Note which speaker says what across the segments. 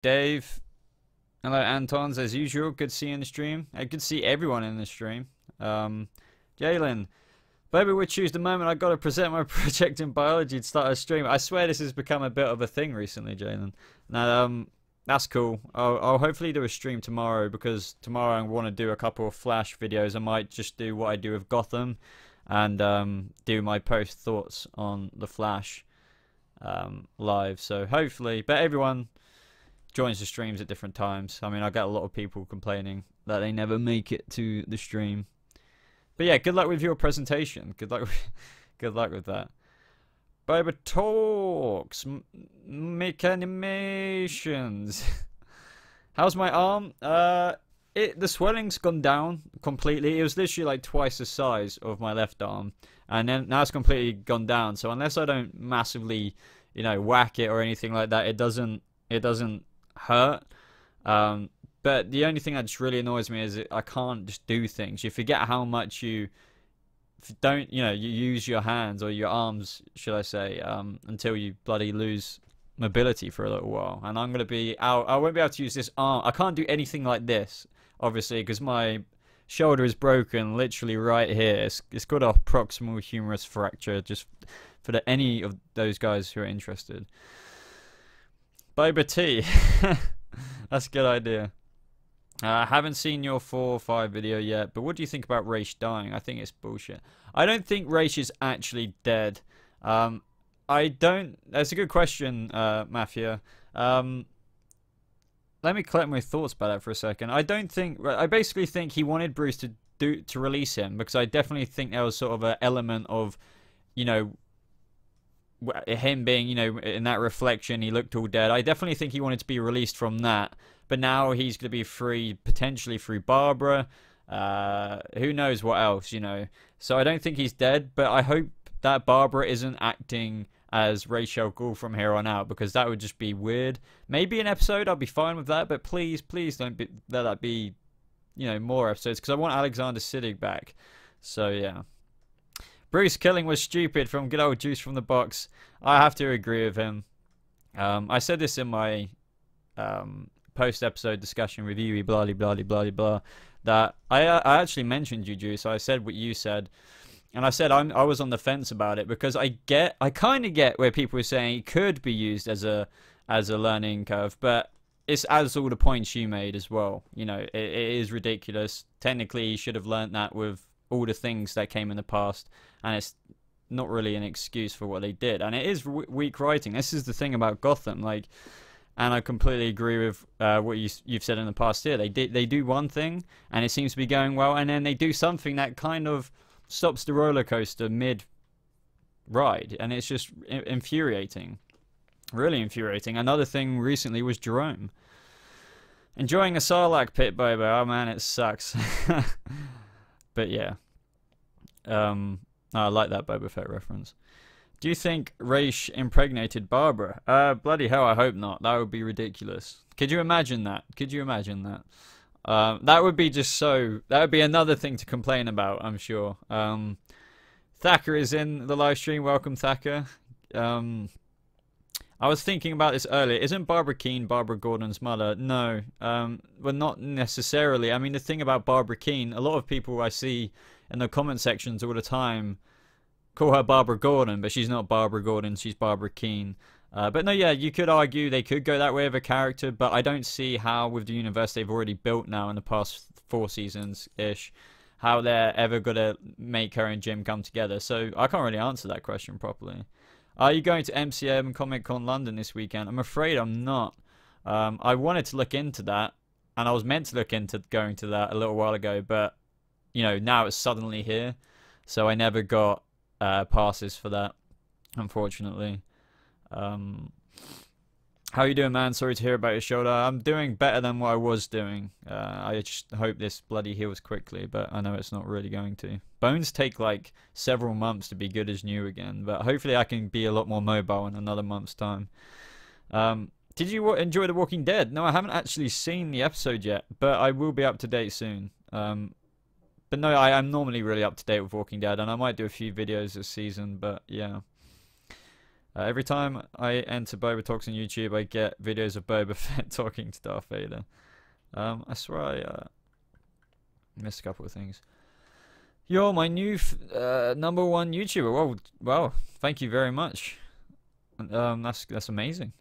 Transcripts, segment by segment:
Speaker 1: Dave. Hello, Antons, as usual. Good to see you in the stream. Good to see everyone in the stream. Jalen. Baby would choose the moment I got to present my project in biology to start a stream. I swear this has become a bit of a thing recently, Jalen. Now, that's cool. I'll hopefully do a stream tomorrow because tomorrow I want to do a couple of Flash videos. I might just do what I do with Gotham and do my post thoughts on the Flash live. So hopefully, but everyone joins the streams at different times. I mean, I get a lot of people complaining that they never make it to the stream. But yeah, good luck with your presentation. Good luck with that. BobaTalks, mechanimations. How's my arm? The swelling's gone down completely. It was literally like twice the size of my left arm, and then now it's completely gone down. So unless I don't massively, whack it or anything like that, it doesn't hurt. But the only thing that just really annoys me is I can't just do things. You forget how much you don't, you use your hands or your arms, should I say, until you bloody lose mobility for a little while. And I'm going to be out. I won't be able to use this arm. I can't do anything like this, obviously, because my shoulder is broken literally right here. It's got a proximal humerus fracture, just for any of those guys who are interested. Boba T. That's a good idea. I haven't seen your 4 or 5 video yet, but what do you think about Raish dying? I think it's bullshit. I don't think Raish is actually dead. I don't... That's a good question, Mafia. Let me collect my thoughts about that for a second. I don't think... I basically think he wanted Bruce to release him, because I definitely think there was sort of an element of, him being, in that reflection, he looked all dead. I definitely think he wanted to be released from that. But now he's going to be free, potentially through Barbara. Who knows what else, So I don't think he's dead, but I hope that Barbara isn't acting as Rachel Gould from here on out, because that would just be weird. Maybe an episode, I'll be fine with that, but please don't let that be, more episodes, because I want Alexander Siddig back. So, yeah. Bruce killing was stupid from good old Juice from the Box. I have to agree with him. I said this in my post-episode discussion with you, blah, blah, blah, blah, blah, that I actually mentioned you, Juice. I said what you said. And I said I was on the fence about it, because I kind of get where people were saying it could be used as a learning curve, but it's as all the points you made as well. It is ridiculous. Technically, you should have learned that with all the things that came in the past, and it's not really an excuse for what they did. And it is weak writing. This is the thing about Gotham, and I completely agree with what you've said in the past here. They do one thing, and it seems to be going well, and then they do something that kind of stops the roller coaster mid-ride, and it's just infuriating. Really infuriating. Another thing recently was Jerome. Enjoying a Sarlacc pit, Boba. Oh man, it sucks. But yeah. I like that Boba Fett reference. Do you think Raish impregnated Barbara? Bloody hell, I hope not. That would be ridiculous. Could you imagine that? Could you imagine that? That would be just so... That would be another thing to complain about, I'm sure. Thacker is in the live stream. Welcome, Thacker. I was thinking about this earlier. Isn't Barbara Keene Barbara Gordon's mother? No. Well, not necessarily. I mean, the thing about Barbara Keene, a lot of people I see in the comment sections all the time call her Barbara Gordon, but she's not Barbara Gordon, she's Barbara Keene. But no, yeah, you could argue they could go that way of a character, but I don't see how, with the universe they've already built now in the past 4 seasons-ish, how they're ever going to make her and Jim come together. So I can't really answer that question properly. Are you going to MCM Comic Con London this weekend? I'm afraid I'm not. I wanted to look into that, and I was meant to look into going to that a little while ago, but, now it's suddenly here. So I never got passes for that, unfortunately. How you doing, man? Sorry to hear about your shoulder. I'm doing better than what I was doing. I just hope this bloody heals quickly, but I know it's not really going to. Bones take like several months to be good as new again, but hopefully I can be a lot more mobile in another month's time. Did you enjoy The Walking Dead? No, I haven't actually seen the episode yet, but I will be up to date soon. But no, I am normally really up to date with Walking Dead, and I might do a few videos this season, but yeah. Every time I enter BobaTalks on YouTube, I get videos of Boba Fett talking to Darth Vader. I swear I missed a couple of things. You're my new #1 YouTuber. Well, thank you very much. That's amazing.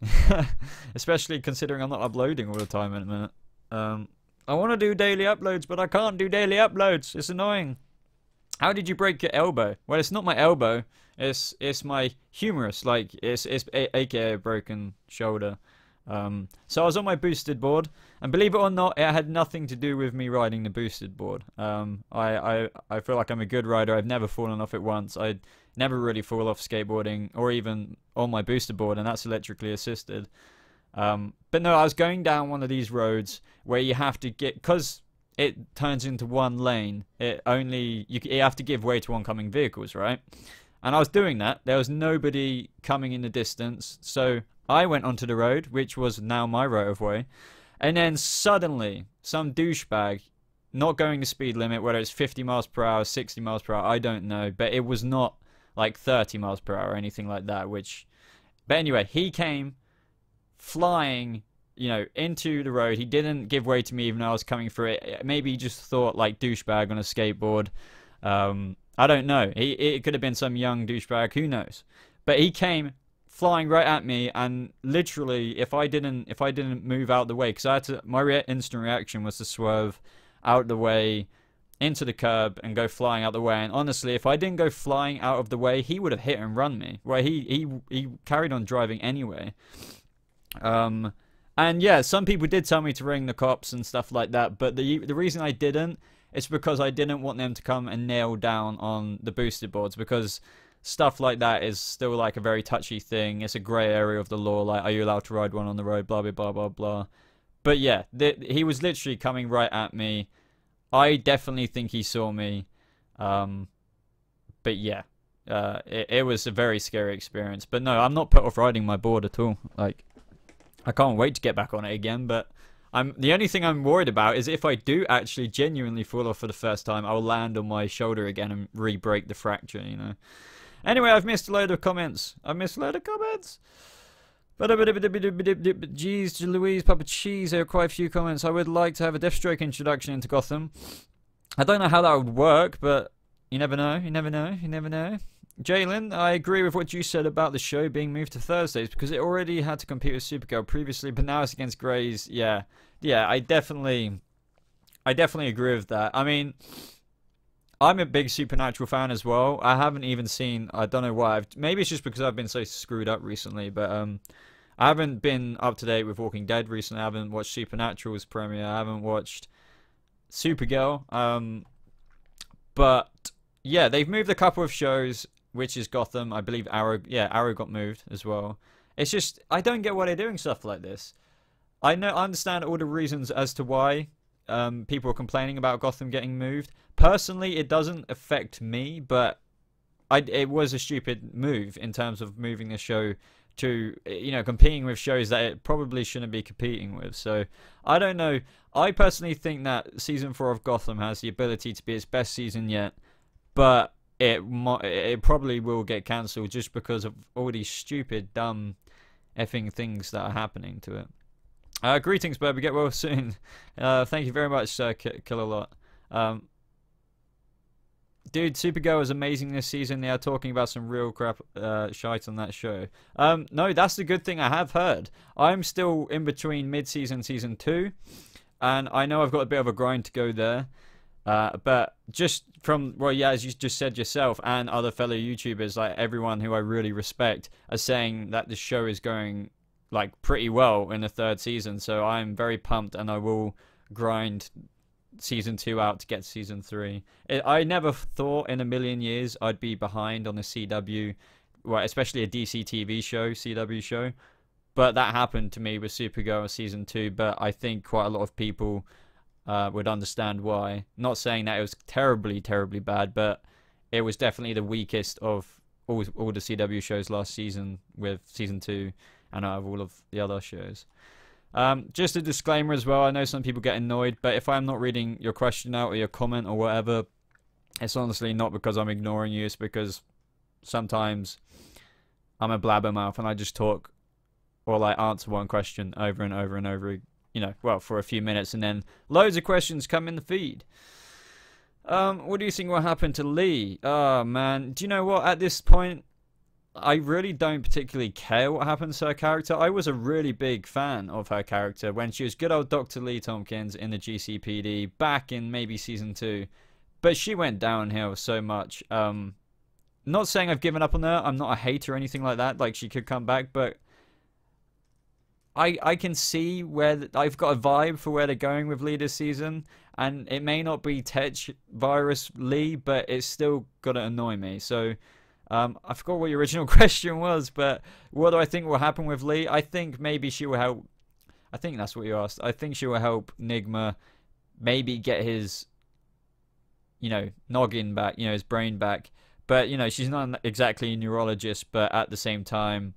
Speaker 1: Especially considering I'm not uploading all the time in a minute. I want to do daily uploads, but I can't do daily uploads. It's annoying. How did you break your elbow? Well, it's not my elbow. It's my humerus. Like it's aka a broken shoulder. So I was on my boosted board, and believe it or not, it had nothing to do with me riding the boosted board. I feel like I'm a good rider. I've never fallen off it once. I never really fall off skateboarding or even on my boosted board, and that's electrically assisted. But no, I was going down one of these roads where you have to get, because it turns into one lane. You have to give way to oncoming vehicles, right? And I was doing that. There was nobody coming in the distance, so I went onto the road, which was now my right of way, and then suddenly some douchebag, not going the speed limit, whether it's 50 miles per hour, 60 miles per hour, I don't know, but it was not like 30 miles per hour or anything like that, but anyway, he came flying, into the road. He didn't give way to me even though I was coming through it. Maybe he just thought, like, douchebag on a skateboard. I don't know. It could have been some young douchebag, who knows? But he came flying right at me, and literally, if I didn't move out the way, because my instant reaction was to swerve out the way into the curb and go flying out the way. And honestly, if I didn't go flying out of the way, he would have hit and run me. Well, he carried on driving anyway. And yeah, some people did tell me to ring the cops and stuff like that, but the reason I didn't is because I didn't want them to come and nail down on the boosted boards, because stuff like that is still like a very touchy thing. It's a grey area of the law, like, are you allowed to ride one on the road, blah blah blah blah blah. But yeah, he was literally coming right at me. I definitely think he saw me. But yeah, it was a very scary experience. But no, I'm not put off riding my board at all. Like, I can't wait to get back on it again, but the only thing I'm worried about is if I do actually genuinely fall off for the first time, I'll land on my shoulder again and re-break the fracture, Anyway, I've missed a load of comments. But geez, Louise, Papa Cheese, there are quite a few comments. I would like to have a Deathstroke introduction into Gotham. I don't know how that would work, but you never know, you never know, you never know. Jalen, I agree with what you said about the show being moved to Thursdays, because it already had to compete with Supergirl previously, but now it's against Greys. Yeah, I definitely agree with that. I mean, I'm a big Supernatural fan as well. I haven't even seen, I don't know why, maybe it's just because I've been so screwed up recently, but I haven't been up to date with Walking Dead recently. I haven't watched Supernatural's premiere. I haven't watched Supergirl. But yeah, they've moved a couple of shows, which is Gotham. I believe Arrow. Yeah, Arrow got moved as well. It's just, I don't get why they're doing stuff like this. I understand all the reasons as to why people are complaining about Gotham getting moved. Personally, it doesn't affect me, but it was a stupid move in terms of moving the show to, competing with shows that it probably shouldn't be competing with. So, I don't know. I personally think that Season 4 of Gotham has the ability to be its best season yet, but it probably will get cancelled just because of all these stupid, dumb, effing things that are happening to it. Greetings, Boba. Get well soon. Thank you very much, Kill a Lot. Dude, Supergirl is amazing this season. They are talking about some real crap shite on that show. No, that's the good thing I have heard. I'm still in between mid-season, season 2, and I know I've got a bit of a grind to go there. But just from, well, yeah, as you just said yourself, and other fellow YouTubers, like everyone who I really respect, are saying that the show is going, like, pretty well in the 3rd season. So I'm very pumped, and I will grind season 2 out to get to season 3. I never thought in a million years I'd be behind on the CW, well, especially a DCTV show, CW show. But that happened to me with Supergirl season 2. But I think quite a lot of people would understand why. Not saying that it was terribly, terribly bad, but it was definitely the weakest of all the CW shows last season, with season 2 and out of all of the other shows. Just a disclaimer as well, I know some people get annoyed, but if I'm not reading your question out or your comment or whatever, it's honestly not because I'm ignoring you, it's because sometimes I'm a blabbermouth and I just talk or like answer one question over and over and over, you know, well, for a few minutes, and then loads of questions come in the feed. What do you think will happen to Lee? Oh man, do you know what? At this point, I really don't particularly care what happens to her character. I was a really big fan of her character when she was good old Dr. Lee Tompkins in the GCPD back in maybe season 2. But she went downhill so much. Not saying I've given up on her. I'm not a hater or anything like that. Like, she could come back, but I can see where I've got a vibe for where they're going with Lee this season. And it may not be Tech Virus Lee, but it's still gonna annoy me. So I forgot what your original question was, but what do I think will happen with Lee? I think maybe she will help. I think that's what you asked. I think she will help Nigma maybe get his, you know, noggin back, you know, his brain back. But, you know, she's not exactly a neurologist, but at the same time,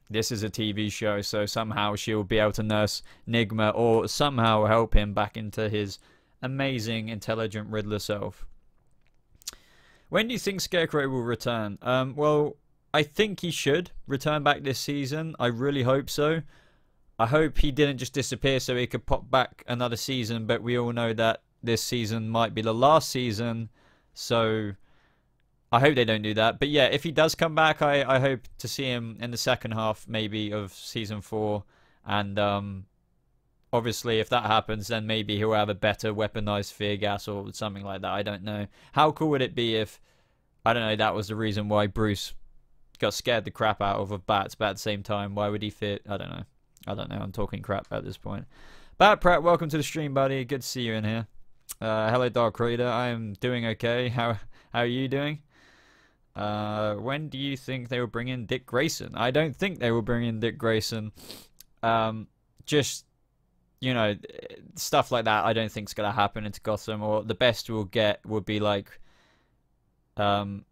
Speaker 1: this is a TV show, so somehow she'll be able to nurse Nigma or somehow help him back into his amazing, intelligent Riddler self. When do you think Scarecrow will return? Well, I think he should return back this season. I really hope so. I hope he didn't just disappear so he could pop back another season, but we all know that this season might be the last season, so I hope they don't do that. But yeah, if he does come back, I hope to see him in the second half maybe of season 4, and obviously if that happens, then maybe he'll have a better weaponized fear gas or something like that. I don't know. How cool would it be if, I don't know, that was the reason why Bruce got scared the crap out of bats, but at the same time, why would he fear? I don't know. I'm talking crap at this point. Bat Pratt, welcome to the stream, buddy. Good to see you in here. Hello, Dark Raider. I am doing okay. How are you doing? When do you think they will bring in Dick Grayson? I don't think they will bring in Dick Grayson. Just, you know, stuff like that I don't think is going to happen into Gotham. Or the best we'll get would be like, you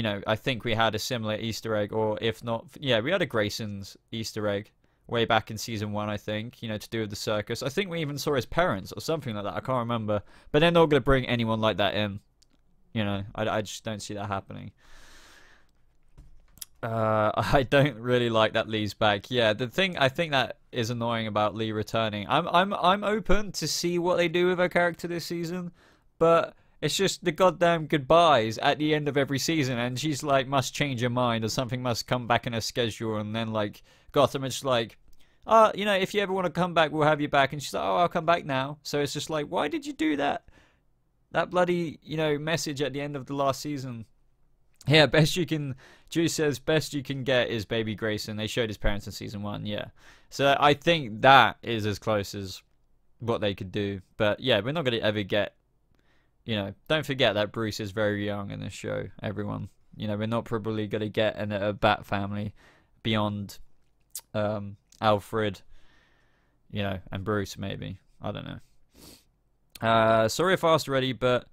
Speaker 1: know, I think we had a similar Easter egg. Or if not, yeah, we had a Grayson's Easter egg way back in season 1, I think, you know, to do with the circus. I think we even saw his parents or something like that. I can't remember. But they're not going to bring anyone like that in. You know, I just don't see that happening. I don't really like that Lee's back. Yeah, the thing I think that is annoying about Lee returning. I'm open to see what they do with her character this season, but it's just the goddamn goodbyes at the end of every season, and she's like must change her mind or something must come back in her schedule, and then like Gotham is just like, you know, if you ever want to come back, we'll have you back, and she's like, oh, I'll come back now. So it's just like, why did you do that? That bloody, you know, message at the end of the last season. Yeah, best you can. Juice says best you can get is Baby Grayson. They showed his parents in season 1. Yeah, so I think that is as close as what they could do. But yeah, we're not going to ever get. You know, don't forget that Bruce is very young in this show. Everyone, you know, we're not probably going to get a Bat family beyond Alfred. You know, and Bruce maybe. I don't know. Sorry if I asked already, but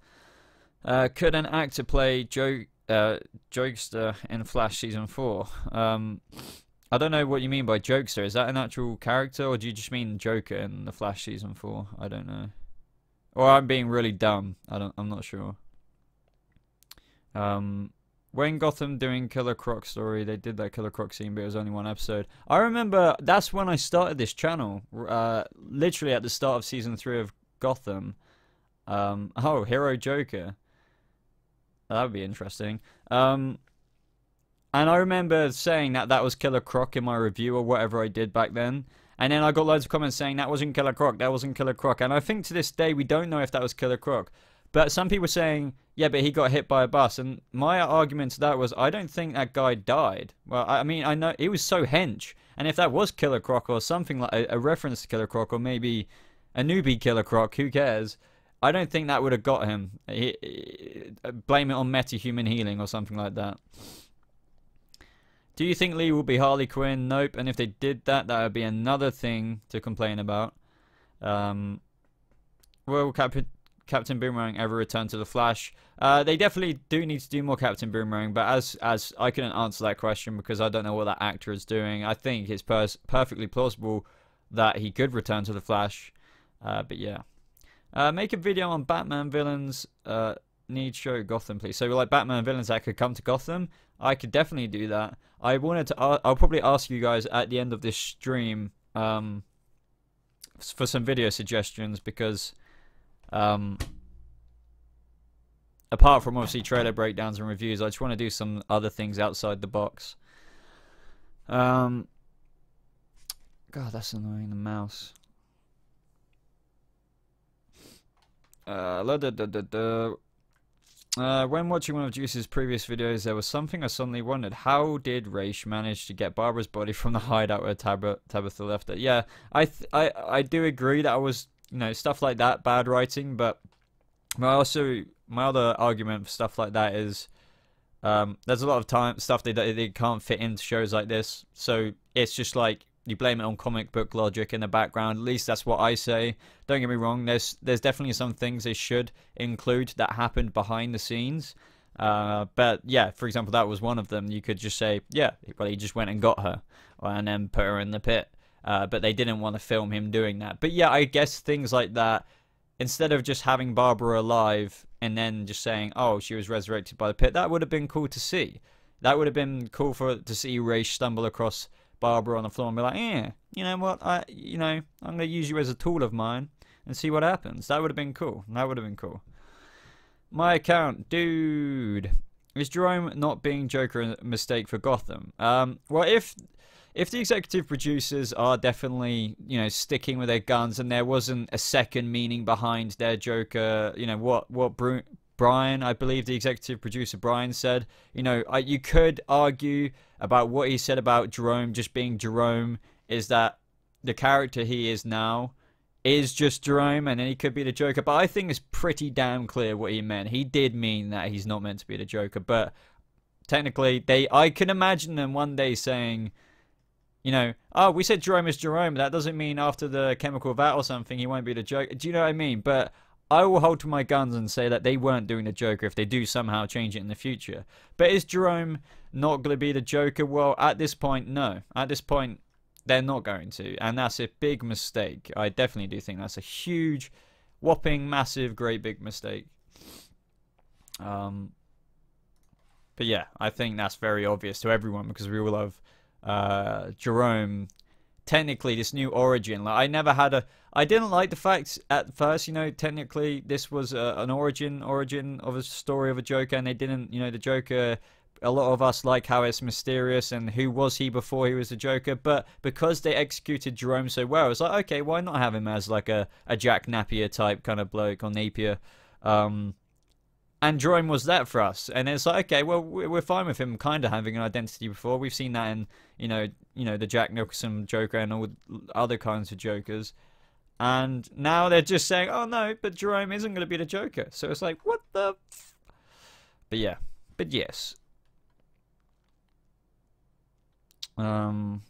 Speaker 1: could an actor play Jokester in Flash season 4? I don't know what you mean by Jokester. Is that an actual character, or do you just mean Joker in the Flash season 4? I don't know. Or I'm being really dumb. I'm not sure. When Gotham doing Killer Croc story, they did that Killer Croc scene, but it was only 1 episode. I remember that's when I started this channel. Literally at the start of season 3 of Gotham. Oh, Hero Joker. That would be interesting. And I remember saying that was Killer Croc in my review or whatever I did back then. And then I got loads of comments saying that wasn't Killer Croc, that wasn't Killer Croc. And I think to this day we don't know if that was Killer Croc. But some people were saying, yeah, but he got hit by a bus. And my argument to that was, I don't think that guy died. Well, I mean, I know he was so hench. And if that was Killer Croc or something like a reference to Killer Croc, or maybe a newbie Killer Croc, who cares? I don't think that would have got him. Blame it on meta-human healing or something like that. Do you think Lee will be Harley Quinn? Nope. And if they did that, that would be another thing to complain about. Will Captain Boomerang ever return to the Flash? They definitely do need to do more Captain Boomerang, but as I couldn't answer that question because I don't know what that actor is doing. I think it's perfectly plausible that he could return to the Flash. But yeah. Make a video on Batman villains. Need show Gotham, please. So like Batman villains that could come to Gotham. I could definitely do that. I wanted to. I'll probably ask you guys at the end of this stream for some video suggestions, because apart from obviously trailer breakdowns and reviews, I just want to do some other things outside the box. God, that's annoying. The mouse. When watching one of Juice's previous videos, there was something I suddenly wondered. How did Raish manage to get Barbara's body from the hideout where Tabitha left it? Yeah, I do agree that I was, stuff like that, bad writing, but my other argument for stuff like that is there's a lot of stuff they can't fit into shows like this, so it's just like you blame it on comic book logic in the background. At least that's what I say. Don't get me wrong, there's definitely some things they should include that happened behind the scenes, but yeah, for example, that was one of them. You could just say, yeah, well, he just went and got her and then put her in the pit, but they didn't want to film him doing that. But yeah, I guess things like that, instead of just having Barbara alive and then just saying, oh, she was resurrected by the pit, that would have been cool to see. That would have been cool to see Raish stumble across Barbara on the floor and be like, yeah, you know what, I'm going to use you as a tool of mine and see what happens. That would have been cool. That would have been cool. My account, dude. Is Jerome not being Joker a mistake for Gotham? Well, if the executive producers are definitely, sticking with their guns and there wasn't a second meaning behind their Joker, what Brian, I believe the executive producer Brian said, you could argue about what he said about Jerome just being Jerome, is that the character he is now is just Jerome and then he could be the Joker. But I think it's pretty damn clear what he meant. He did mean that he's not meant to be the Joker, but technically I can imagine them one day saying, oh, we said Jerome is Jerome, that doesn't mean after the chemical vat or something he won't be the Joker. Do you know what I mean? But I will hold to my guns and say that they weren't doing the Joker if they do somehow change it in the future. But is Jerome not going to be the Joker? Well, at this point, no. At this point, they're not going to. And that's a big mistake. I definitely do think that's a huge, whopping, massive, great big mistake. But yeah, I think that's very obvious to everyone because we all love Jerome. Technically, this new origin, like I didn't like the fact at first, technically this was an origin of a story of a Joker, and they didn't, the Joker, a lot of us like how it's mysterious and who was he before he was the Joker, but because they executed Jerome so well, it's like, okay, why not have him as like a Jack Napier type kind of bloke, or Napier, and Jerome was that for us, and it's like, okay, well, we're fine with him kind of having an identity before. We've seen that in, the Jack Nicholson Joker and all other kinds of Jokers. And now they're just saying, oh no, but Jerome isn't going to be the Joker. So it's like, what the... But yeah, but yes. Do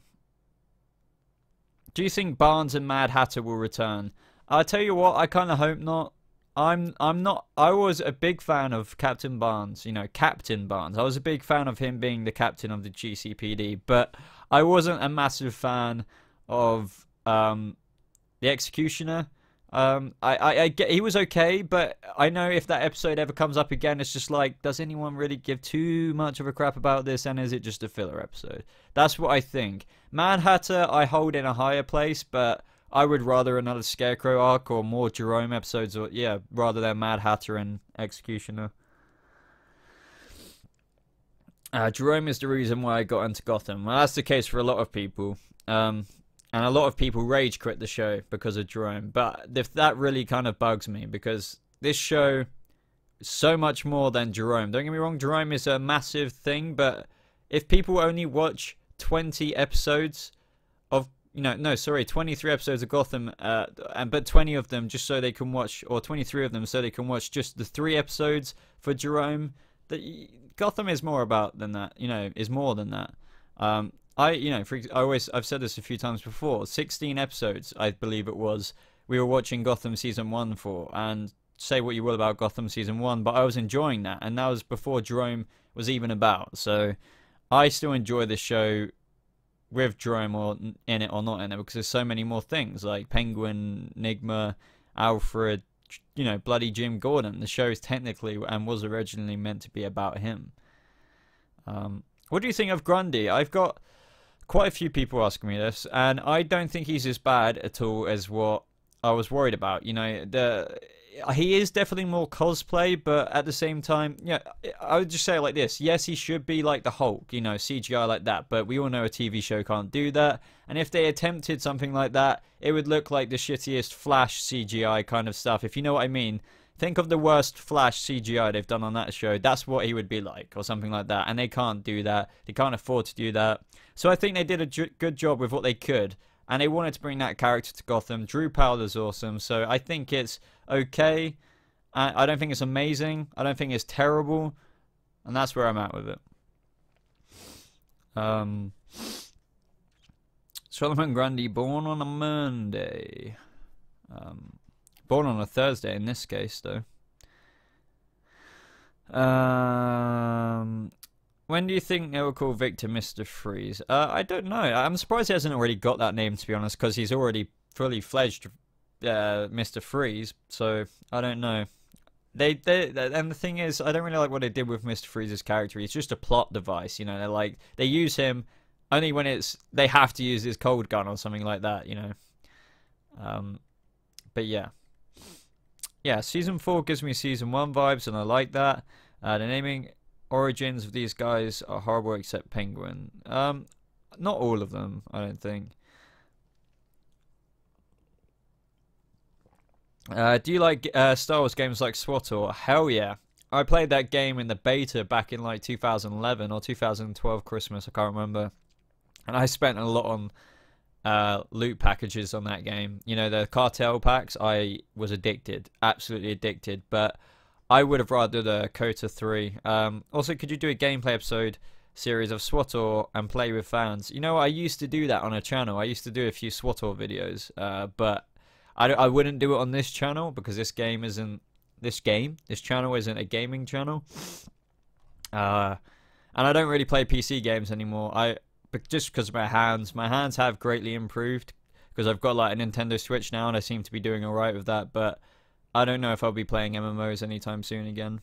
Speaker 1: you think Barnes and Mad Hatter will return? I'll tell you what, I kind of hope not. I was a big fan of Captain Barnes, Captain Barnes. I was a big fan of him being the captain of the GCPD, but I wasn't a massive fan of the Executioner. I get he was okay, but I know if that episode ever comes up again, it's just like, does anyone really give too much of a crap about this, and is it just a filler episode? That's what I think. Mad Hatter I hold in a higher place, but I would rather another Scarecrow arc or more Jerome episodes, or yeah, rather than Mad Hatter and Executioner. Jerome is the reason why I got into Gotham. Well, that's the case for a lot of people. And a lot of people rage quit the show because of Jerome. But that really kind of bugs me, because this show is so much more than Jerome. Don't get me wrong, Jerome is a massive thing, but if people only watch 20 episodes of 23 episodes of Gotham, but 20 of them just so they can watch, or 23 of them so they can watch just the 3 episodes for Jerome. Gotham is more about than that, is more than that. I've said this a few times before. 16 episodes, I believe it was, we were watching Gotham season 1 for, and say what you will about Gotham season 1, but I was enjoying that, and that was before Jerome was even about. So I still enjoy this show with Jerome or in it or not in it, because there's so many more things like Penguin, Enigma, Alfred, bloody Jim Gordon. The show is technically and was originally meant to be about him. What do you think of Grundy? I've got quite a few people asking me this, and I don't think he's as bad at all as what I was worried about. You know, he is definitely more cosplay, but at the same time, yeah, I would just say it like this. Yes, he should be like the Hulk, you know, CGI like that, but we all know a TV show can't do that. And if they attempted something like that, it would look like the shittiest Flash CGI kind of stuff, if you know what I mean. Think of the worst Flash CGI they've done on that show. That's what he would be like, or something like that. And they can't do that. They can't afford to do that. So I think they did a good job with what they could. And they wanted to bring that character to Gotham. Drew Powder's awesome. So I think it's okay. I don't think it's amazing. I don't think it's terrible. And that's where I'm at with it. Solomon Grundy, born on a Monday. Born on a Thursday in this case, though. When do you think they will call Victor Mr. Freeze? I don't know. I'm surprised he hasn't already got that name, to be honest, because he's already fully fledged Mr. Freeze. So I don't know. And the thing is, I don't really like what they did with Mr. Freeze's character. He's just a plot device, you know. They use him only when they have to use his cold gun or something like that, you know. But yeah. Yeah, Season 4 gives me Season 1 vibes, and I like that. The naming origins of these guys are horrible except Penguin. Not all of them, I don't think. Do you like Star Wars games like SWTOR? Hell yeah. I played that game in the beta back in like 2011 or 2012 Christmas, I can't remember. And I spent a lot on loot packages on that game. You know, the cartel packs. I was addicted, absolutely addicted. But I would have rather the Kota 3. Also, could you do a gameplay episode series of SWTOR and play with fans? You know, I used to do that on a channel. I used to do a few SWTOR videos, but I wouldn't do it on this channel because this channel isn't a gaming channel. And I don't really play PC games anymore. But just because of my hands have greatly improved because I've got like a Nintendo Switch now and I seem to be doing alright with that, but I don't know if I'll be playing MMOs anytime soon again.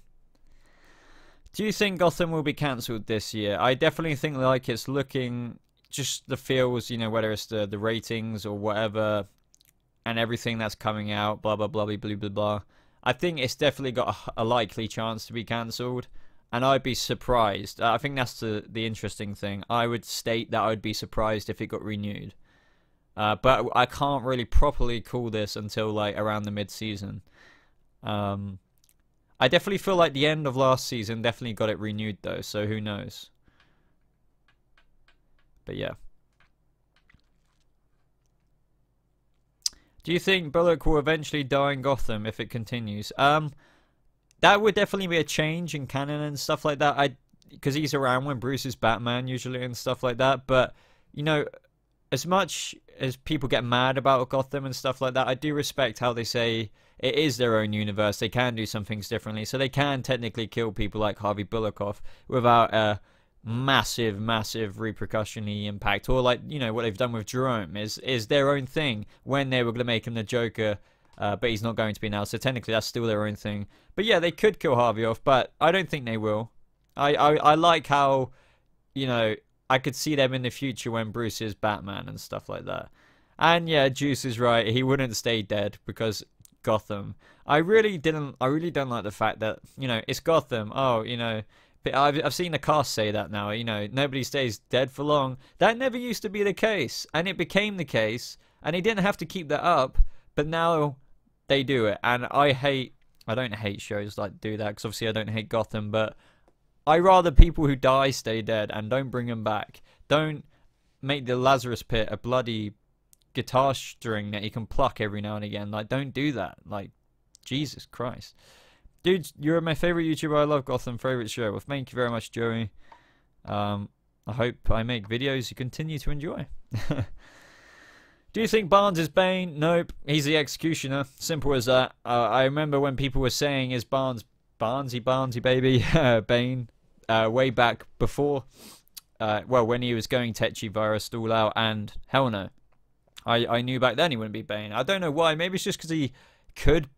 Speaker 1: Do you think Gotham will be cancelled this year? I definitely think like it's looking, just the feels, you know, whether it's the ratings or whatever and everything that's coming out, blah blah blah blah blah blah blah. I think it's definitely got a likely chance to be cancelled. And I'd be surprised. I think that's the interesting thing. I would state that I would be surprised if it got renewed. But I can't really properly call this until like around the mid-season. I definitely feel like the end of last season definitely got it renewed though, so who knows. But yeah. Do you think Bullock will eventually die in Gotham if it continues? That would definitely be a change in canon and stuff like that. Because he's around when Bruce is Batman usually and stuff like that. But, you know, as much as people get mad about Gotham and stuff like that, I do respect how they say it is their own universe. They can do some things differently. So they can technically kill people like Harvey Bullock off without a massive, massive repercussion-y impact. Or like, you know, what they've done with Jerome is their own thing when they were going to make him the Joker. But he's not going to be now, so technically that's still their own thing. But yeah, they could kill Harvey off, but I don't think they will. I like how, you know, I could see them in the future when Bruce is Batman and stuff like that. And yeah, Juice is right. He wouldn't stay dead because Gotham. I really don't like the fact that, you know, it's Gotham. Oh, you know, I've seen the cast say that now. You know, nobody stays dead for long. That never used to be the case, and it became the case, and he didn't have to keep that up. But now they do it, and I don't hate shows like do that because obviously I don't hate Gotham, but I rather people who die stay dead and don't bring them back. Don't make the Lazarus Pit a bloody guitar string that you can pluck every now and again. Like, don't do that. Like, Jesus Christ, dude, you're my favorite YouTuber. I love Gotham. Favorite show. Well, thank you very much, Joey. I hope I make videos you continue to enjoy. Do you think Barnes is Bane? Nope. He's the executioner. Simple as that. I remember when people were saying, is Barnesy baby, Bane, way back before. Well, when he was going Tetchy virus all out, and hell no. I knew back then he wouldn't be Bane. I don't know why. Maybe it's just because he could,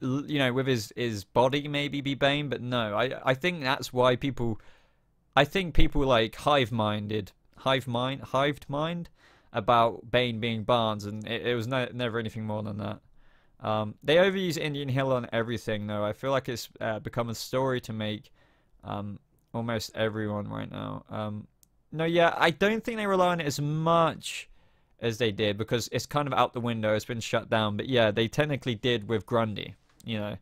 Speaker 1: you know, with his body maybe be Bane, but no. I think that's why people... I think people like hived mind about Bane being Barnes, and it was never anything more than that. They overuse Indian Hill on everything, though. I feel like it's become a story to make almost everyone right now. No, yeah, I don't think they rely on it as much as they did, because it's kind of out the window. It's been shut down. But yeah, they technically did with Grundy, you know.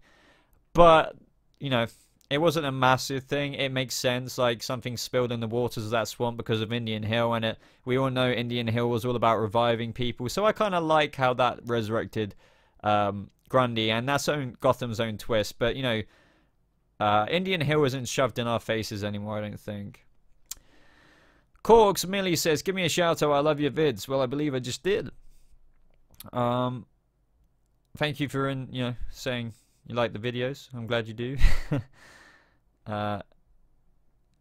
Speaker 1: But, you know, it wasn't a massive thing. It makes sense, like something spilled in the waters of that swamp because of Indian Hill, and we all know Indian Hill was all about reviving people. So I kind of like how that resurrected Grundy, and that's Gotham's own twist. But, you know, Indian Hill isn't shoved in our faces anymore, I don't think. Corks Millie says, give me a shout out, I love your vids. Well, I believe I just did. Thank you for, you know, saying you like the videos. I'm glad you do. I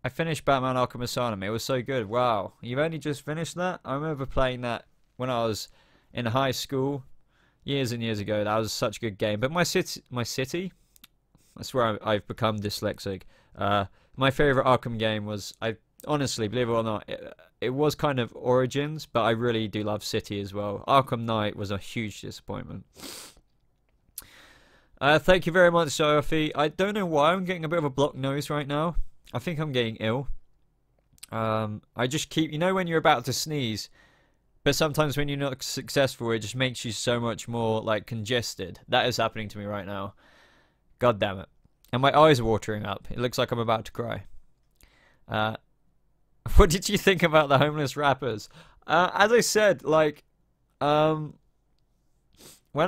Speaker 1: finished Batman Arkham Asylum. It was so good. Wow. You've only just finished that? I remember playing that when I was in high school years and years ago. That was such a good game. But my city? That's where I've become dyslexic. My favorite Arkham game was, honestly, believe it or not, it was kind of Origins, but I really do love City as well. Arkham Knight was a huge disappointment. Thank you very much, Sophie. I don't know why I'm getting a bit of a blocked nose right now. I think I'm getting ill. I just keep, you know, when you're about to sneeze, but sometimes when you're not successful, it just makes you so much more, like, congested. That is happening to me right now. God damn it. And my eyes are watering up. It looks like I'm about to cry. What did you think about the homeless rappers? As I said, like, when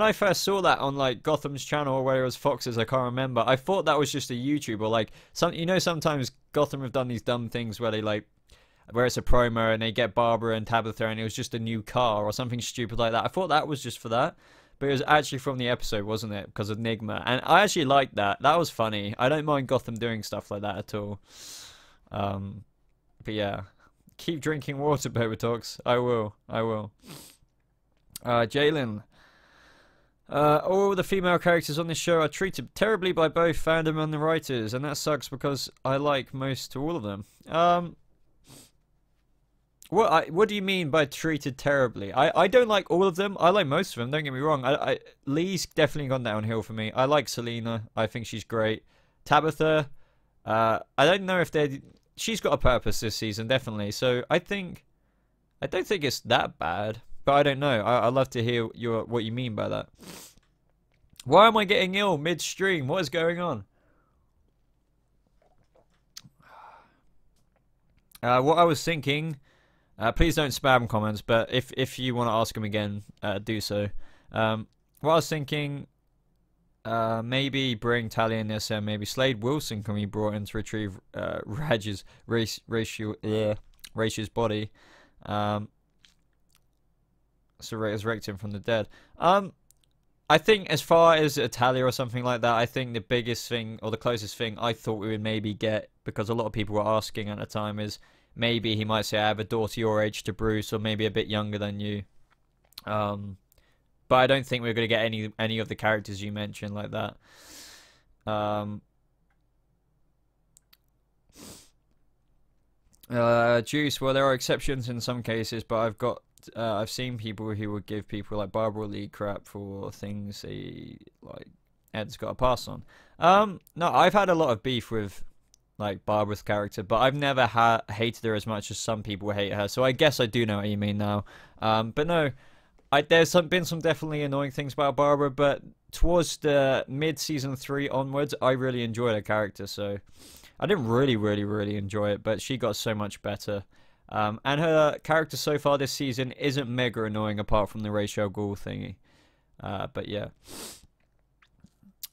Speaker 1: I first saw that on, like, Gotham's channel, or whether it was Fox's, I can't remember, I thought that was just a YouTuber. Like, you know, sometimes Gotham have done these dumb things where they, like, where it's a promo and they get Barbara and Tabitha and it was just a new car or something stupid like that. I thought that was just for that. But it was actually from the episode, wasn't it? Because of Enigma. And I actually liked that. That was funny. I don't mind Gotham doing stuff like that at all. But yeah. Keep drinking water, BobaTalks. I will. Jalen. All the female characters on this show are treated terribly by both fandom and the writers. And that sucks because I like most to all of them. What do you mean by treated terribly? I don't like all of them. I like most of them, don't get me wrong. Lee's definitely gone downhill for me. I like Selena. I think she's great. Tabitha, I don't know if she's got a purpose this season, definitely. So I don't think it's that bad. But I don't know. I'd love to hear what you mean by that. Why am I getting ill midstream? What is going on? What I was thinking... please don't spam comments, but if you want to ask them again, do so. What I was thinking, maybe bring Talia and SM, maybe Slade Wilson can be brought in to retrieve Raj's Rach's body. So resurrect him from the dead. I think as far as Talia or something like that, I think the biggest thing, or the closest thing I thought we would maybe get, because a lot of people were asking at the time, is maybe he might say, I have a daughter your age to Bruce, or maybe a bit younger than you. But I don't think we're going to get any of the characters you mentioned like that. Juice, well, there are exceptions in some cases, but I've seen people who would give people like Barbara Lee crap for things Ed's got a pass on. No, I've had a lot of beef with like Barbara's character, but I've never hated her as much as some people hate her, so I guess I do know what you mean now. But no, there's been some definitely annoying things about Barbara, but towards the mid-season 3 onwards, I really enjoyed her character, so I didn't really enjoy it, but she got so much better. And her character so far this season isn't mega annoying apart from the Ra's al Ghul thingy. But yeah.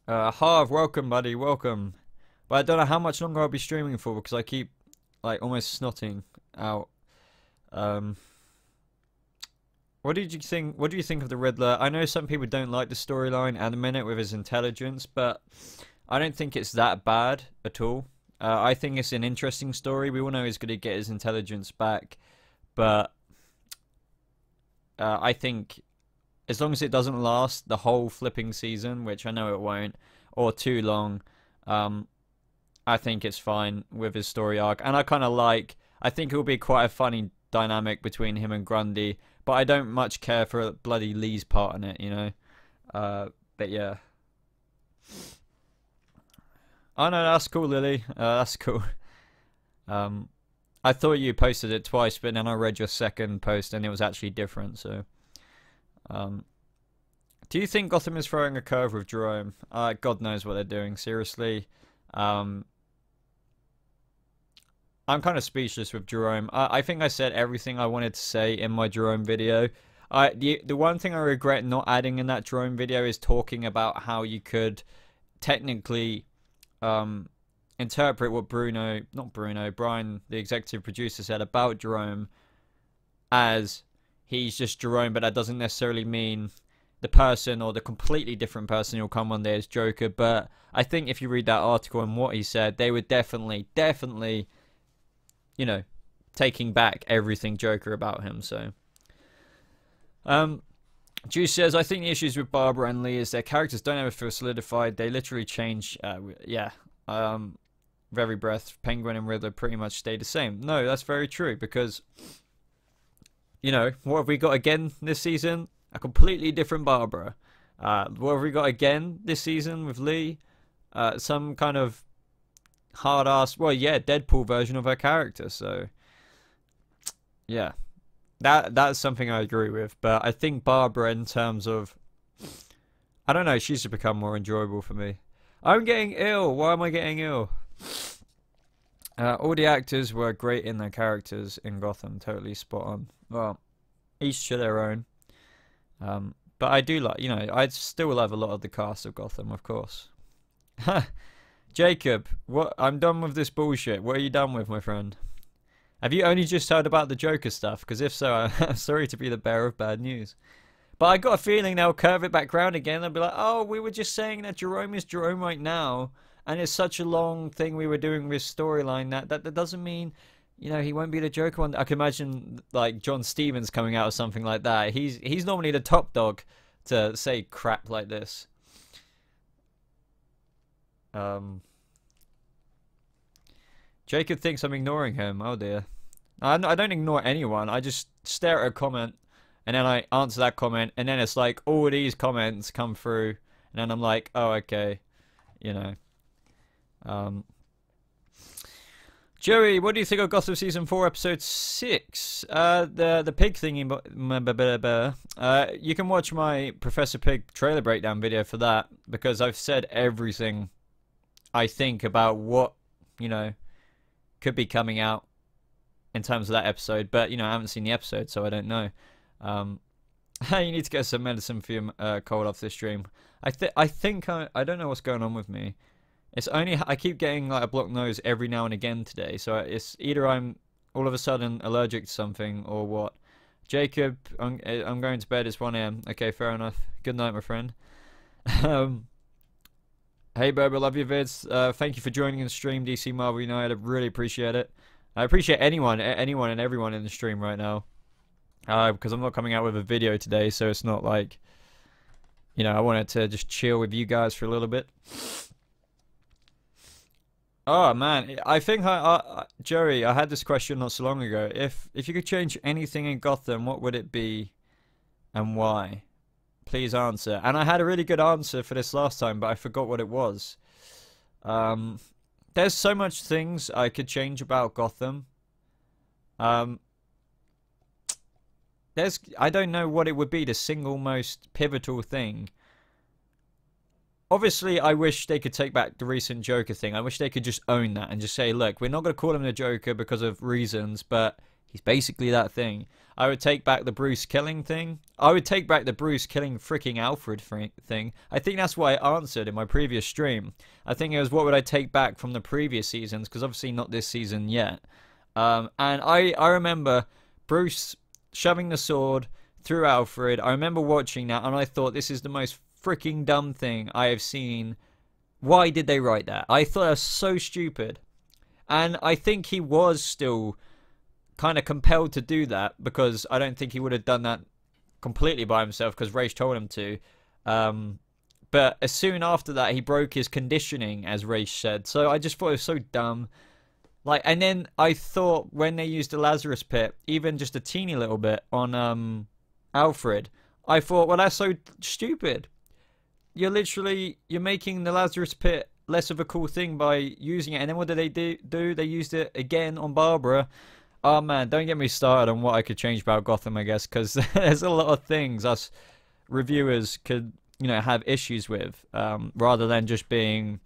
Speaker 1: Harv, welcome buddy, welcome. But I don't know how much longer I'll be streaming for because I keep like almost snotting out. What do you think of the Riddler? I know some people don't like the storyline at the minute with his intelligence, but I don't think it's that bad at all. I think it's an interesting story. We all know he's going to get his intelligence back, but I think as long as it doesn't last the whole flipping season, which I know it won't, or too long, I think it's fine with his story arc, and I think it will be quite a funny dynamic between him and Grundy, but I don't much care for bloody Lee's part in it, you know. But yeah. Oh no, that's cool, Lily. That's cool. I thought you posted it twice, but then I read your second post and it was actually different. So, do you think Gotham is throwing a curve with Jerome? God knows what they're doing. Seriously. I'm kind of speechless with Jerome. I think I said everything I wanted to say in my Jerome video. The one thing I regret not adding in that Jerome video is talking about how you could technically interpret what Brian, the executive producer, said about Jerome as he's just Jerome, but that doesn't necessarily mean the person or the completely different person who'll come one day as Joker. But I think if you read that article and what he said, they would definitely, you know, taking back everything Joker about him. So, Juice says, I think the issues with Barbara and Lee is their characters don't ever feel solidified. They literally change. With every breath, Penguin and Riddler pretty much stay the same. No, that's very true, because, you know, what have we got again this season? A completely different Barbara. What have we got again this season with Lee? Some kind of hard-ass, well, yeah, Deadpool version of her character. So, yeah, that's something I agree with. But I think Barbara, in terms of, I don't know, she's become more enjoyable for me. I'm getting ill. Why am I getting ill? All the actors were great in their characters in Gotham. Totally spot on. Well, each to their own. But I do like, you know, I still love a lot of the cast of Gotham, of course. Jacob, what? I'm done with this bullshit. What are you done with, my friend? Have you only just heard about the Joker stuff? Because if so, I'm sorry to be the bearer of bad news. But I got a feeling they'll curve it back round again. They'll be like, oh, we were just saying that Jerome is Jerome right now, and it's such a long thing we were doing with storyline that doesn't mean, you know, he won't be the Joker one. I can imagine like John Stevens coming out or something like that. He's normally the top dog to say crap like this. Jacob thinks I'm ignoring him. Oh dear. I don't ignore anyone. I just stare at a comment, and then I answer that comment, and then it's like all these comments come through, and then I'm like, oh, okay, you know. Joey, what do you think of Gotham Season 4, Episode 6? The pig thingy, you can watch my Professor Pig trailer breakdown video for that, because I've said everything I think about what, you know, could be coming out in terms of that episode, but, you know, I haven't seen the episode, so I don't know. You need to get some medicine for your cold off this stream. I think I don't know what's going on with me. It's only I keep getting like a blocked nose every now and again today, so it's either I'm all of a sudden allergic to something or what. Jacob, I'm going to bed. It's 1 AM. Okay, fair enough. Good night, my friend. Hey, Boba, love your vids. Thank you for joining in the stream, DC Marvel United. I really appreciate it. I appreciate anyone and everyone in the stream right now. Because I'm not coming out with a video today, so it's not like, you know, I wanted to just chill with you guys for a little bit. Oh man, I think Joey, I had this question not so long ago. If you could change anything in Gotham, what would it be, and why? Please answer. And I had a really good answer for this last time, but I forgot what it was. There's so much things I could change about Gotham. I don't know what it would be, the single most pivotal thing. Obviously, I wish they could take back the recent Joker thing. I wish they could just own that and just say, look, we're not going to call him the Joker because of reasons, but he's basically that thing. I would take back the Bruce killing thing. I would take back the Bruce killing freaking Alfred thing. I think that's what I answered in my previous stream. I think it was what would I take back from the previous seasons, because obviously not this season yet. And I remember Bruce shoving the sword through Alfred. I remember watching that, and I thought, this is the most freaking dumb thing I have seen. Why did they write that? I thought it was so stupid. And I think he was still kind of compelled to do that, because I don't think he would have done that completely by himself, because Raish told him to. But but as soon after that, he broke his conditioning, as Raish said. So I just thought it was so dumb. Like, and then I thought when they used the Lazarus Pit, even just a teeny little bit on Alfred, I thought, well, that's so stupid. You're making the Lazarus Pit less of a cool thing by using it. And then what did they do? They used it again on Barbara. Oh man, don't get me started on what I could change about Gotham, I guess, because there's a lot of things us reviewers could, you know, have issues with, rather than just being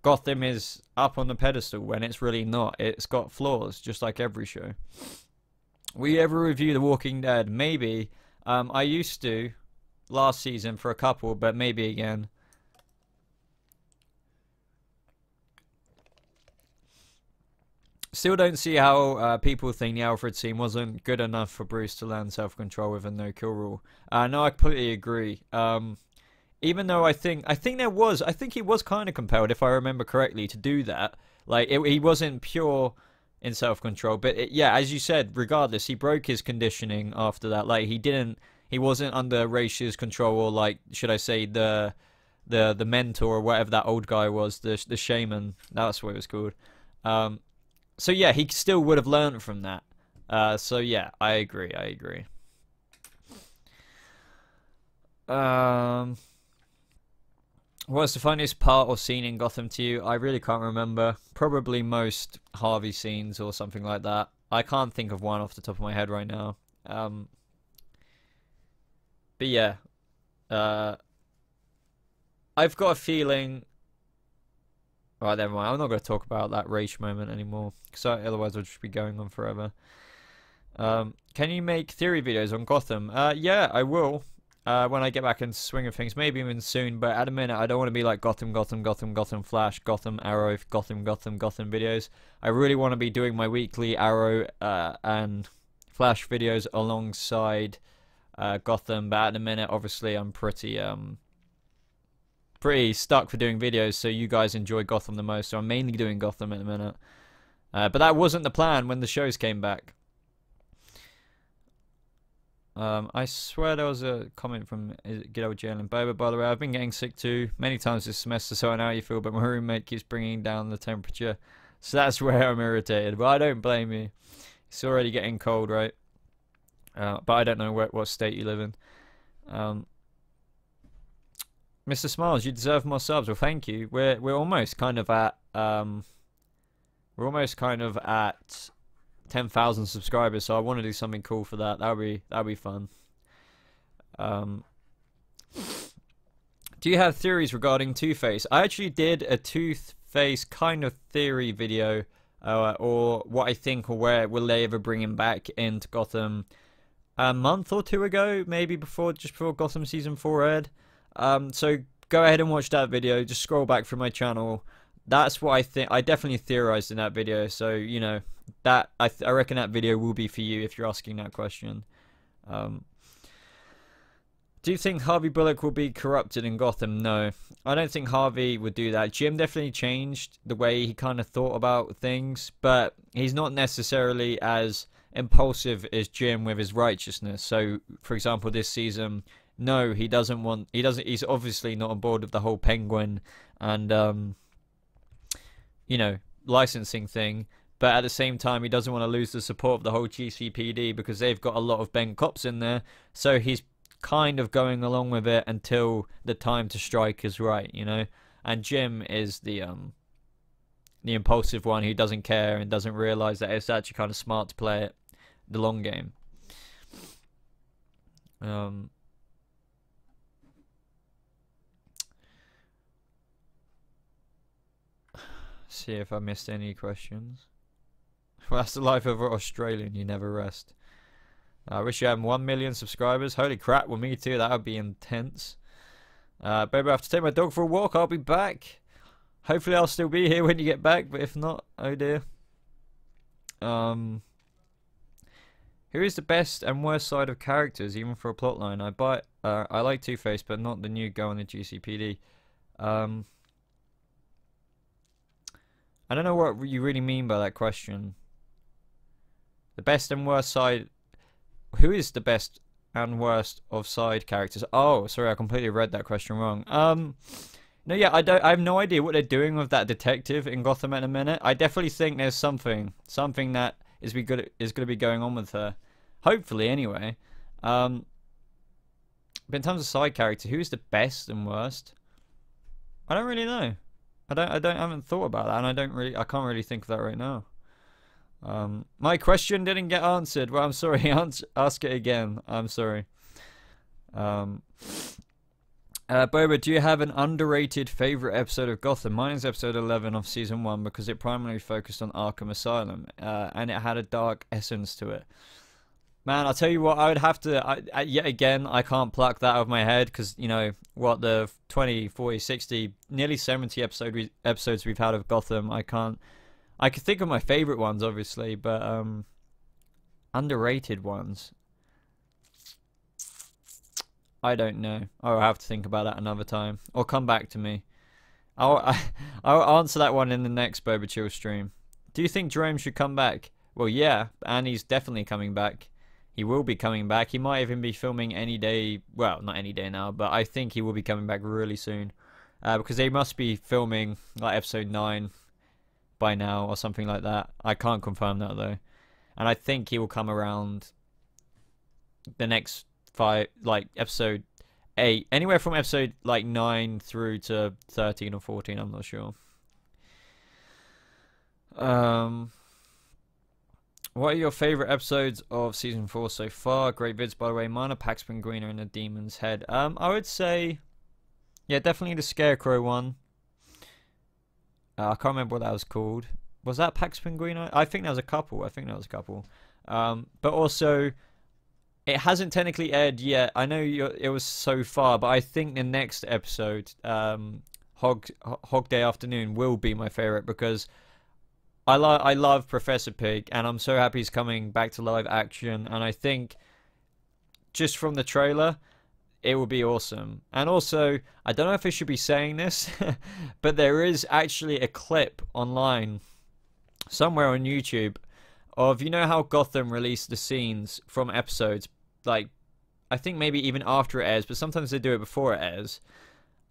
Speaker 1: Gotham is up on the pedestal when it's really not. It's got flaws, just like every show. Will you ever review The Walking Dead? Maybe. I used to last season for a couple, but maybe again. Still don't see how people think the Alfred scene wasn't good enough for Bruce to learn self-control with a no-kill rule. No, I completely agree. Even though I think he was kind of compelled, if I remember correctly, to do that. Like, he wasn't pure in self-control, but yeah, as you said, regardless, he broke his conditioning after that. Like, he wasn't under Raish's control, or like, should I say, the mentor or whatever that old guy was, the shaman. That's what it was called. So yeah, he still would have learned from that. So yeah, I agree. What's the funniest part or scene in Gotham to you? I really can't remember. Probably most Harvey scenes or something like that. I can't think of one off the top of my head right now. But yeah, I've got a feeling. Right, never mind. I'm not going to talk about that Raish moment anymore, because otherwise I'll just be going on forever. Can you make theory videos on Gotham? Yeah, I will. When I get back in swing of things, maybe even soon. But at the minute, I don't want to be like Gotham, Flash, Gotham, Arrow, Gotham videos. I really want to be doing my weekly Arrow and Flash videos alongside Gotham. But at the minute, obviously, I'm pretty stuck for doing videos, so you guys enjoy Gotham the most, so I'm mainly doing Gotham at the minute. But that wasn't the plan when the shows came back. I swear there was a comment from good old Jalen Boba, by the way. I've been getting sick too many times this semester, so I know how you feel, but my roommate keeps bringing down the temperature, so that's where I'm irritated. But I don't blame you. It's already getting cold, right? But I don't know what state you live in. Mr. Smiles, you deserve more subs. Well, thank you. We're almost kind of at 10,000 subscribers, so I want to do something cool for that. That'd be fun. Do you have theories regarding Two-Face? I actually did a Two-Face kind of theory video, or what I think, or where will they ever bring him back into Gotham a month or two ago, maybe just before Gotham Season 4 aired. So go ahead and watch that video. Just scroll back through my channel. That's what I think. I definitely theorized in that video. So, you know, that I reckon that video will be for you if you're asking that question. Do you think Harvey Bullock will be corrupted in Gotham? No, I don't think Harvey would do that. Jim definitely changed the way he kind of thought about things, but he's not necessarily as impulsive as Jim with his righteousness. So, for example, this season, no, he's obviously not on board with the whole Penguin and, you know, licensing thing. But at the same time, he doesn't want to lose the support of the whole GCPD because they've got a lot of Ben cops in there. So he's kind of going along with it until the time to strike is right, you know. And Jim is the impulsive one who doesn't care and doesn't realize that it's actually kind of smart to play it the long game. See if I missed any questions. Well, that's the life of an Australian. You never rest. I wish you had 1 million subscribers. Holy crap, well, me too. That would be intense. Baby, I have to take my dog for a walk. I'll be back. Hopefully, I'll still be here when you get back. But if not, oh dear. Who is the best and worst side of characters, even for a plotline? I like Two-Face, but not the new guy on the GCPD. I don't know what you really mean by that question. The best and worst side. Who is the best and worst of side characters. Oh, sorry, I completely read that question wrong. No, yeah, I have no idea what they're doing with that detective in Gotham at a minute. I definitely think there's something that is going to be going on with her. Hopefully, anyway. But in terms of side character, who's the best and worst? I don't really know. I haven't thought about that, and I can't really think of that right now. My question didn't get answered. Well, I'm sorry. Ask it again. I'm sorry. Boba, do you have an underrated favorite episode of Gotham? Mine is episode 11 of season 1 because it primarily focused on Arkham Asylum, and it had a dark essence to it. Man, I'll tell you what, I would have to, yet again, I can't pluck that out of my head because, you know, what, the 20, 40, 60, nearly 70 episodes we've had of Gotham, I could think of my favorite ones, obviously, but, underrated ones. I don't know. I'll have to think about that another time. Or come back to me. I'll answer that one in the next BobaChills stream. Do you think Jerome should come back? Well, yeah, and he's definitely coming back. He will be coming back. He might even be filming any day. Well, not any day now, but I think he will be coming back really soon. Because they must be filming like episode 9 by now or something like that. I can't confirm that though. And I think he will come around the next 5, like episode 8. Anywhere from episode like 9 through to 13 or 14, I'm not sure. What are your favourite episodes of Season 4 so far? Great vids, by the way. Mine are Pax Penguina and the Demon's Head. I would say, yeah, definitely the Scarecrow one. I can't remember what that was called. Was that Pax Penguina? I think there was a couple. But also, it hasn't technically aired yet. I know it was so far, but I think the next episode, Hog Day Afternoon, will be my favourite because I love Professor Pig, and I'm so happy he's coming back to live action. And I think just from the trailer, it will be awesome. And also, I don't know if I should be saying this, but there is actually a clip online somewhere on YouTube of, you know how Gotham released the scenes from episodes, like I think maybe even after it airs, but sometimes they do it before it airs.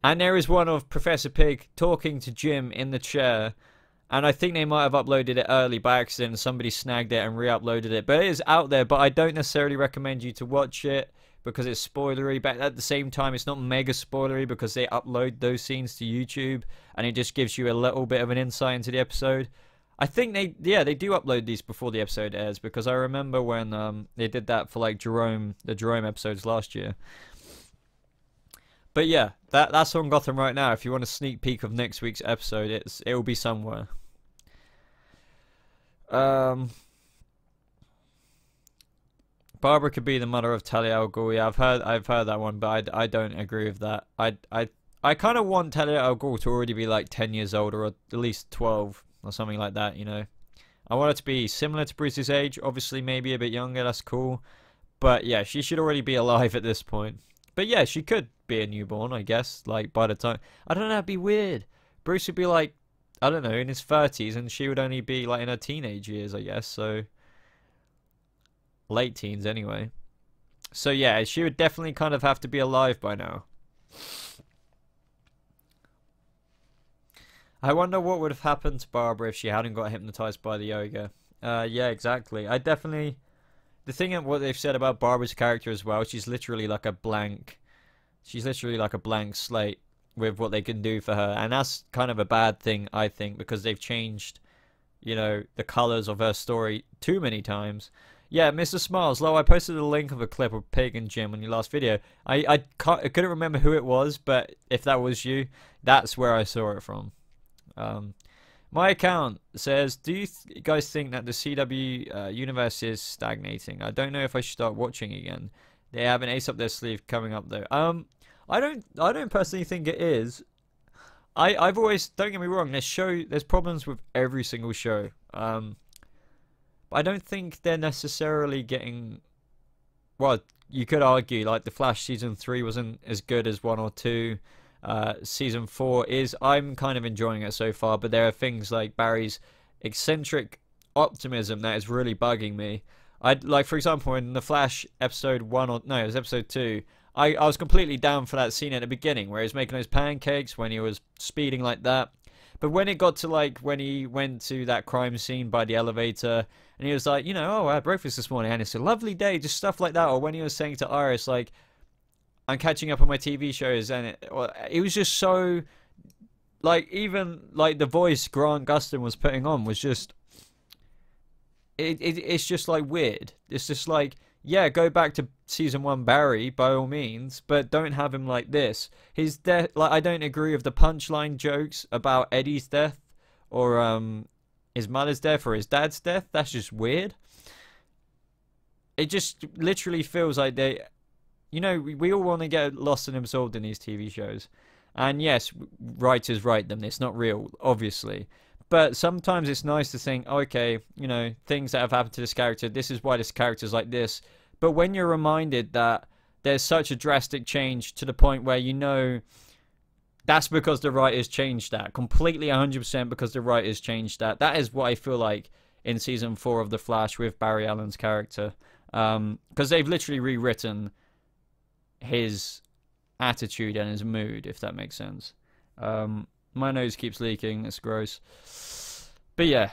Speaker 1: And there is one of Professor Pig talking to Jim in the chair. And I think they might have uploaded it early by accident. Somebody snagged it and re-uploaded it. But it is out there. But I don't necessarily recommend you to watch it because it's spoilery. But at the same time, it's not mega spoilery because they upload those scenes to YouTube. And it just gives you a little bit of an insight into the episode. I think they do upload these before the episode airs. Because I remember when they did that for like the Jerome episodes last year. But yeah, that's on Gotham right now. If you want a sneak peek of next week's episode, it will be somewhere. Barbara could be the mother of Talia al Ghul. Yeah, I've heard that one, but I don't agree with that. I kind of want Talia al Ghul to already be like 10 years old or at least 12 or something like that. You know, I want her to be similar to Bruce's age. Obviously, maybe a bit younger. That's cool. But yeah, she should already be alive at this point. But yeah, she could be a newborn, I guess. Like by the time, I don't know, that'd be weird. Bruce would be like, I don't know, in his 30s, and she would only be like in her teenage years, I guess. So late teens, anyway. So yeah, she would definitely kind of have to be alive by now. I wonder what would have happened to Barbara if she hadn't got hypnotized by the yoga. Yeah, exactly. The thing of what they've said about Barbara's character as well, she's literally like a blank slate with what they can do for her. And that's kind of a bad thing, I think, because they've changed, you know, the colors of her story too many times. Yeah, Mr. Smiles, I posted a link of a clip of Pig and Jim on your last video. I couldn't remember who it was, but if that was you, that's where I saw it from. My account says, do you guys think that the CW universe is stagnating? I don't know if I should start watching again. They have an ace up their sleeve coming up though. I don't personally think it is. I've always, don't get me wrong, there's problems with every single show. But I don't think they're necessarily getting, well, you could argue like The Flash season 3 wasn't as good as 1 or 2. Season 4 is, I'm kind of enjoying it so far, but there are things like Barry's eccentric optimism that is really bugging me. like, for example, in the Flash episode 1, or no, it was episode 2. I was completely down for that scene at the beginning where he was making those pancakes when he was speeding like that. But when it got to, like, when he went to that crime scene by the elevator and he was like, you know, oh, I had breakfast this morning and it's a lovely day, just stuff like that. Or when he was saying to Iris, like, I'm catching up on my TV shows, and it was just so, like, even, like, the voice Grant Gustin was putting on was just, it's just, like, weird. It's just like, yeah, go back to season 1 Barry by all means, but don't have him like this. His death, like, I don't agree with the punchline jokes about Eddie's death or his mother's death or his dad's death. That's just weird. It just literally feels like they, you know, we all want to get lost and absorbed in these TV shows. And yes, writers write them. It's not real, obviously. But sometimes it's nice to think, oh, okay, you know, things that have happened to this character, this is why this character's like this. But when you're reminded that there's such a drastic change to the point where you know that's because the writers changed that. Completely 100% because the writers changed that. That is what I feel like in season 4 of The Flash with Barry Allen's character. Because they've literally rewritten his attitude and his mood, if that makes sense. My nose keeps leaking. It's gross. But yeah.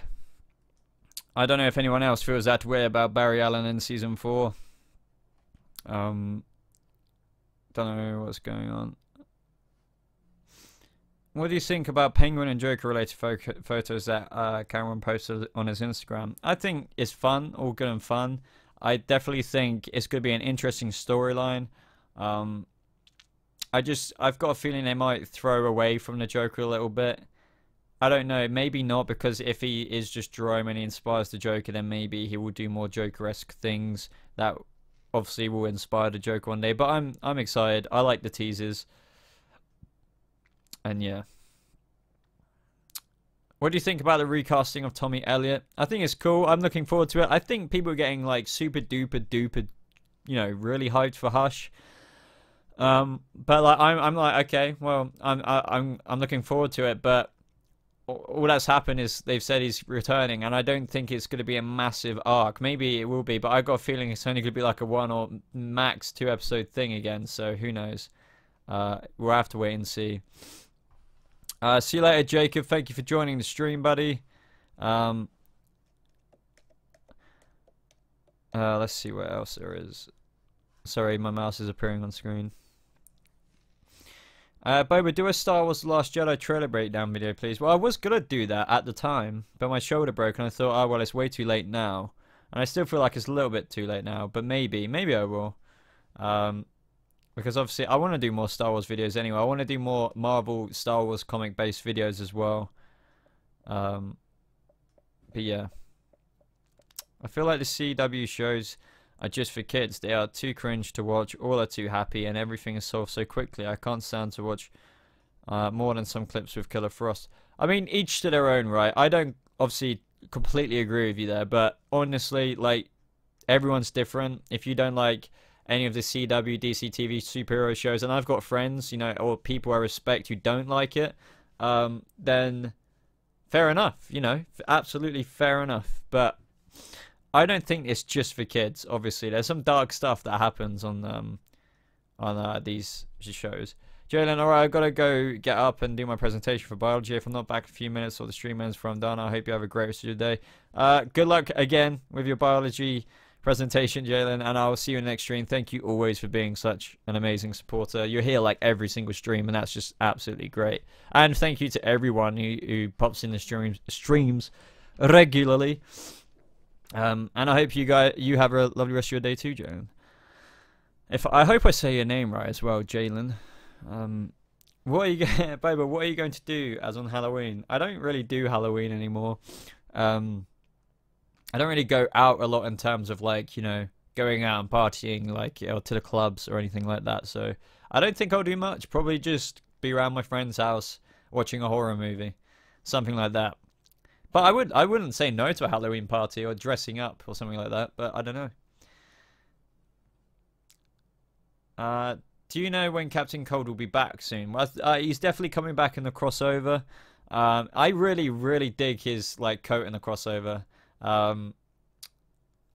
Speaker 1: I don't know if anyone else feels that way about Barry Allen in season 4. Don't know what's going on. What do you think about Penguin and Joker related photos that Cameron posted on his Instagram? I think it's fun, all good and fun. I definitely think it's going to be an interesting storyline. I've got a feeling they might throw away from the Joker a little bit. I don't know, maybe not, because if he is just Jerome and he inspires the Joker, then maybe he will do more Joker-esque things that obviously will inspire the Joker one day. But I'm excited. I like the teasers. And yeah. What do you think about the recasting of Tommy Elliott? I think it's cool. I'm looking forward to it. I think people are getting like super duper, you know, really hyped for Hush. But like I'm like, okay, well, I'm looking forward to it, but all that's happened is they've said he's returning, and I don't think it's going to be a massive arc. Maybe it will be, but I got a feeling it's only going to be like a 1 or max 2 episode thing again, so who knows. We'll have to wait and see. See you later, Jacob. Thank you for joining the stream, buddy. Let's see what else there is. Sorry, my mouse is appearing on screen. Boba, do a Star Wars The Last Jedi trailer breakdown video, please. Well, I was going to do that at the time, but my shoulder broke, and I thought, oh, well, it's way too late now. And I still feel like it's a little bit too late now, but maybe I will. Because obviously, I want to do more Star Wars videos anyway. I want to do more Marvel, Star Wars comic-based videos as well. But yeah. I feel like the CW shows are just for kids. They are too cringe to watch, all are too happy, and everything is solved so quickly. I can't stand to watch more than some clips with Killer Frost. I mean, each to their own, right? I don't obviously completely agree with you there, but honestly, like, everyone's different. If you don't like any of the CW, DCTV superhero shows, and I've got friends, you know, or people I respect who don't like it, then fair enough, you know, absolutely fair enough. But I don't think it's just for kids. Obviously, there's some dark stuff that happens on these shows. Jalen, alright, I've got to go get up and do my presentation for biology. If I'm not back in a few minutes or the stream ends before I'm done, I hope you have a great rest of your day. Good luck again with your biology presentation, Jalen, and I'll see you in the next stream. Thank you always for being such an amazing supporter. You're here like every single stream, and that's just absolutely great. And thank you to everyone who pops in the streams regularly. And I hope you have a lovely rest of your day too, Jalen. I hope I say your name right as well, Jalen. What are you Boba, what are you going to do as on Halloween? I don't really do Halloween anymore. I don't really go out a lot in terms of, like, you know, going out and partying, like, you know, to the clubs or anything like that. So I don't think I'll do much. Probably just be around my friend's house watching a horror movie, something like that. But I wouldn't say no to a Halloween party or dressing up or something like that. But I don't know. Do you know when Captain Cold will be back soon? Well, he's definitely coming back in the crossover. I really dig his, like, coat in the crossover.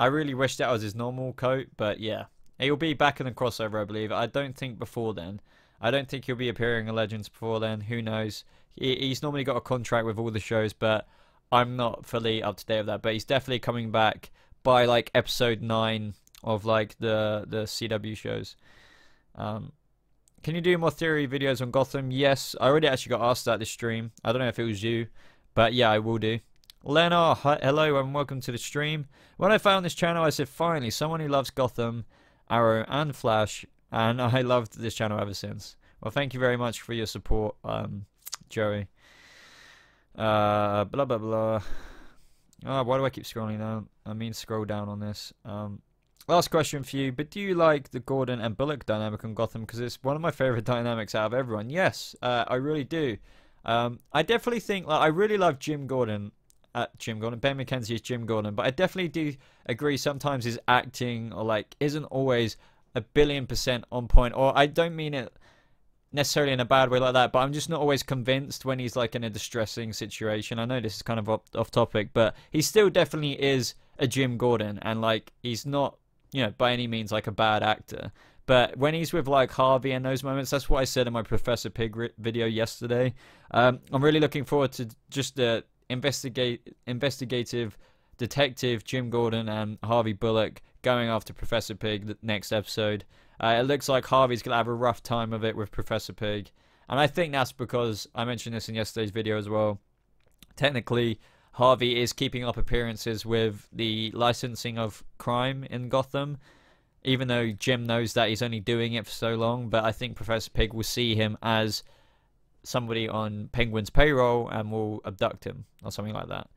Speaker 1: I really wish that was his normal coat, but yeah. He'll be back in the crossover, I believe. I don't think before then. I don't think he'll be appearing in Legends before then. Who knows? He's normally got a contract with all the shows, but I'm not fully up to date with that. But he's definitely coming back by like episode 9 of like the CW shows. Can you do more theory videos on Gotham? Yes, I already actually got asked that this stream. I don't know if it was you, but yeah, I will do. Lena, hello and welcome to the stream. When I found this channel, I said, finally, someone who loves Gotham, Arrow, and Flash, and I loved this channel ever since. Well, thank you very much for your support, Joey. Blah, blah, blah. Oh, why do I keep scrolling down? I mean, scroll down on this. Last question for you, but do you like the Gordon and Bullock dynamic on Gotham? Because it's one of my favorite dynamics out of everyone. Yes, I really do. I definitely think, like, I really love Jim Gordon. Ben McKenzie is Jim Gordon, but I definitely do agree sometimes his acting or like isn't always 1,000,000,000% on point. Or I don't mean it necessarily in a bad way like that, but I'm just not always convinced when he's like in a distressing situation. I know this is kind of off topic, but he still definitely is a Jim Gordon, and like he's not, you know, by any means like a bad actor. But when he's with like Harvey and those moments, that's what I said in my Professor Pig video yesterday. I'm really looking forward to just the investigative detective Jim Gordon and Harvey Bullock going after Professor Pig the next episode. It looks like Harvey's gonna have a rough time of it with Professor Pig, and I think that's because I mentioned this in yesterday's video as well. Technically, Harvey is keeping up appearances with the licensing of crime in Gotham, even though Jim knows that he's only doing it for so long. But I think Professor Pig will see him as somebody on Penguin's payroll and will abduct him or something like that.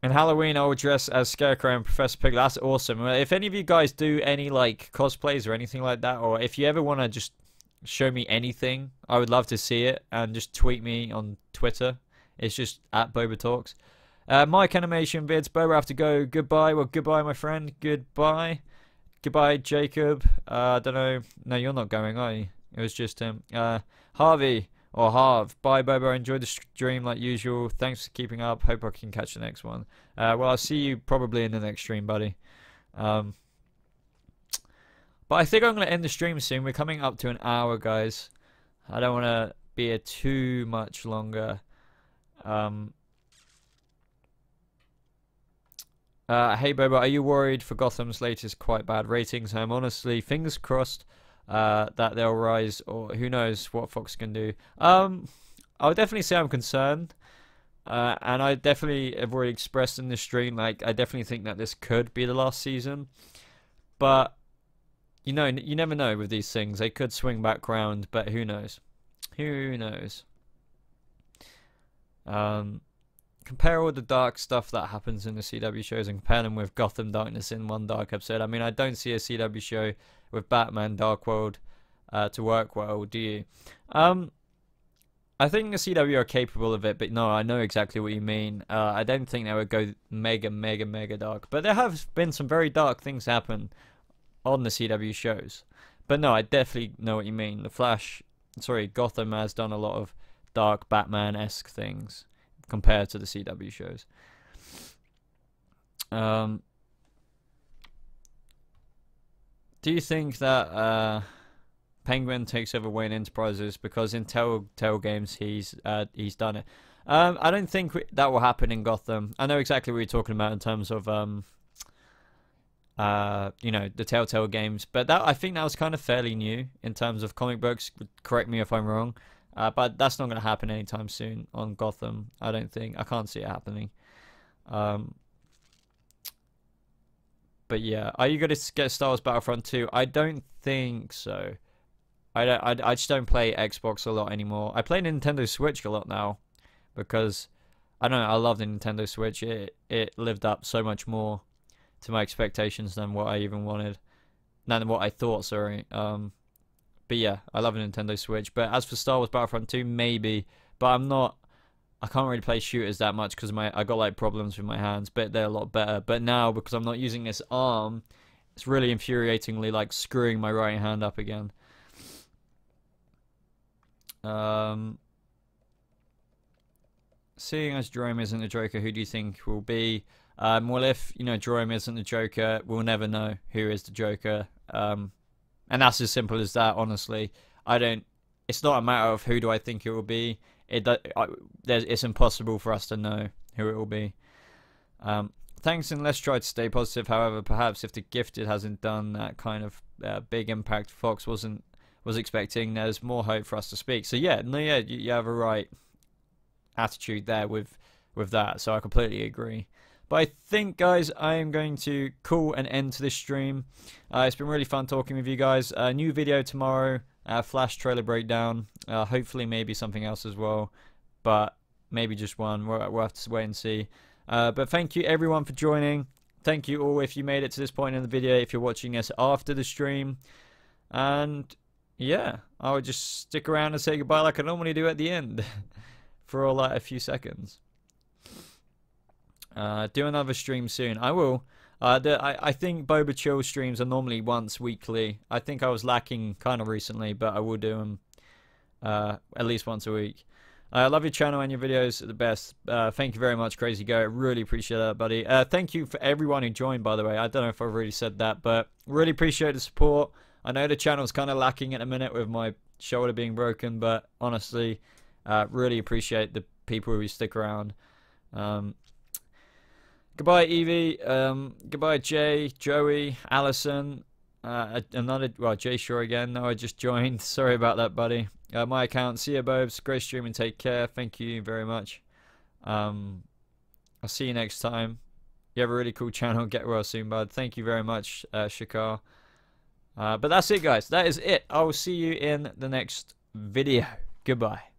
Speaker 1: In Halloween, I will dress as Scarecrow and Professor Pig. That's awesome. If any of you guys do any like cosplays or anything like that, or if you ever want to just show me anything, I would love to see it, and just tweet me on Twitter. It's just at BobaTalks. Mike Animation Vids, Boba, I have to go. Goodbye. Well, goodbye, my friend. Goodbye. Goodbye, Jacob. I don't know. No, you're not going, are you? It was just him. Harvey or Harv. Bye, Boba. Enjoy the stream like usual. Thanks for keeping up. Hope I can catch the next one. Well, I'll see you probably in the next stream, buddy. But I think I'm going to end the stream soon. We're coming up to an hour, guys. I don't want to be here too much longer. Hey Boba, are you worried for Gotham's latest quite bad ratings? I'm honestly, fingers crossed that they'll rise, or who knows what Fox can do. I would definitely say I'm concerned, and I definitely have already expressed in the stream, like, I definitely think that this could be the last season, but you know, you never know with these things. They could swing back round, but who knows? Who knows? Compare all the dark stuff that happens in the CW shows and compare them with Gotham Darkness in one dark episode. I mean, I don't see a CW show with Batman Dark World to work well, do you? I think the CW are capable of it, but no, I know exactly what you mean. I don't think they would go mega dark, but there have been some very dark things happen on the CW shows. But no, I definitely know what you mean. Gotham has done a lot of dark Batman-esque things compared to the CW shows. Do you think that Penguin takes over Wayne Enterprises because in Telltale Games he's done it? I don't think that will happen in Gotham. I know exactly what you're talking about in terms of you know, the Telltale Games, but that, I think that was kind of fairly new in terms of comic books. Correct me if I'm wrong. But that's not going to happen anytime soon on Gotham. I don't think. I can't see it happening. But yeah, are you going to get Star Wars Battlefront 2? I don't think so. I just don't play Xbox a lot anymore. I play Nintendo Switch a lot now because I don't know. I love the Nintendo Switch. It lived up so much more to my expectations than what I even wanted, than what I thought. Sorry. But yeah, I love a Nintendo Switch. But as for Star Wars Battlefront 2, maybe. But I can't really play shooters that much because I got like problems with my hands. But they're a lot better. But now, because I'm not using this arm, it's really infuriatingly like screwing my right hand up again. Seeing as Jerome isn't a Joker, who do you think will be? Well, if Jerome isn't the Joker, we'll never know who is the Joker. And that's as simple as that. Honestly, I don't. It's not a matter of who do I think it will be. It's impossible for us to know who it will be. Thanks, and let's try to stay positive. However, perhaps if the Gifted hasn't done that kind of big impact Fox was expecting, there's more hope for us to speak. So yeah, no, yeah, you have a right attitude there with that. So I completely agree. But I think, guys, I am going to call an end to this stream. It's been really fun talking with you guys. New video tomorrow, Flash trailer breakdown. Hopefully maybe something else as well, but maybe just one. We'll have to wait and see. But thank you everyone for joining. Thank you all if you made it to this point in the video, if you're watching us after the stream. And yeah, I would just stick around and say goodbye like I normally do at the end for like a few seconds. Do another stream soon. I will. I think BobaChills streams are normally once weekly. I think I was lacking kind of recently, but I will do them at least once a week. I love your channel and your videos are the best. Thank you very much, Crazy Go. I really appreciate that, buddy. Thank you for everyone who joined, by the way. I don't know if I've already said that, but really appreciate the support. I know the channel's kind of lacking at the minute with my shoulder being broken, but honestly, really appreciate the people who stick around. Goodbye, Evie. Goodbye, Jay, Joey, Allison. Jay Shaw again. No, I just joined. Sorry about that, buddy. My account, see you, Bobes. Great stream and take care. Thank you very much. I'll see you next time. You have a really cool channel. Get well soon, bud. Thank you very much, Shakar. But that's it, guys. That is it. I will see you in the next video. Goodbye.